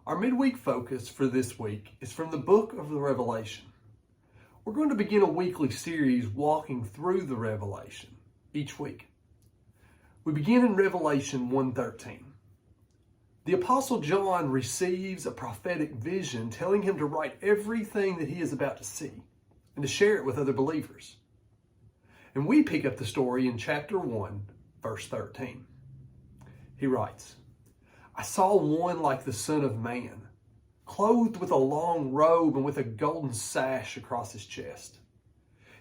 Our midweek focus for this week is from the book of the Revelation. We're going to begin a weekly series walking through the Revelation each week. We begin in Revelation 1:13. The Apostle John receives a prophetic vision telling him to write everything that he is about to see and to share it with other believers. And we pick up the story in chapter 1, verse 13. He writes, I saw one like the Son of Man, clothed with a long robe and with a golden sash across his chest.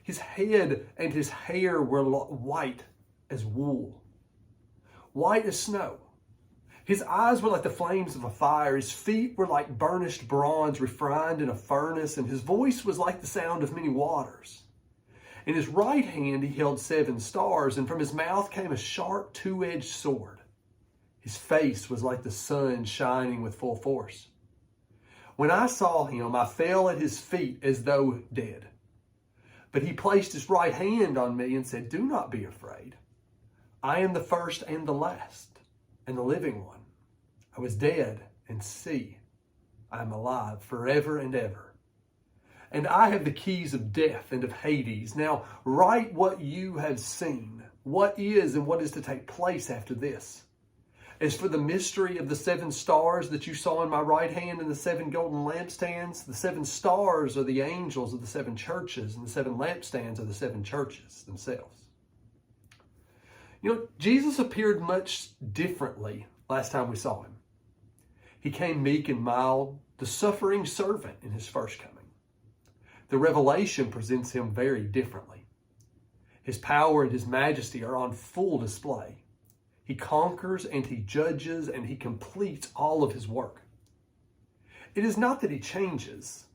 His head and his hair were white as wool, white as snow. His eyes were like the flames of a fire. His feet were like burnished bronze refined in a furnace, and his voice was like the sound of many waters. In his right hand he held 7 stars, and from his mouth came a sharp 2-edged sword. His face was like the sun shining with full force. When I saw him, I fell at his feet as though dead. But he placed his right hand on me and said, Do not be afraid. I am the first and the last, and the living one. I was dead, and see, I am alive forever and ever. And I have the keys of death and of Hades. Now write what you have seen, what is and what is to take place after this. As for the mystery of the 7 stars that you saw in my right hand and the 7 golden lampstands, the 7 stars are the angels of the 7 churches, and the 7 lampstands are the 7 churches themselves. You know, Jesus appeared much differently last time we saw him. He came meek and mild, the suffering servant in his first coming. The Revelation presents him very differently. His power and his majesty are on full display. He conquers and he judges and he completes all of his work. It is not that he changes.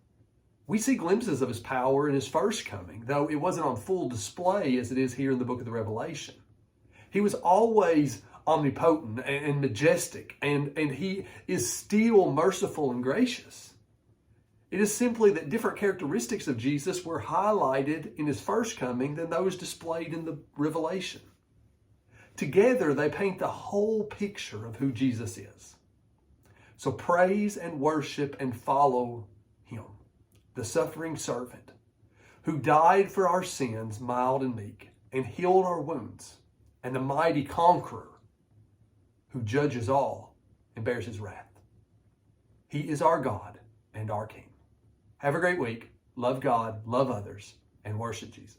We see glimpses of his power in his first coming, though it wasn't on full display as it is here in the book of the Revelation. He was always omnipotent and majestic, and he is still merciful and gracious. It is simply that different characteristics of Jesus were highlighted in his first coming than those displayed in the Revelation. Together, they paint the whole picture of who Jesus is. So praise and worship and follow him, the suffering servant, who died for our sins, mild and meek, and healed our wounds, and the mighty conqueror, who judges all and bears his wrath. He is our God and our King. Have a great week. Love God, love others, and worship Jesus.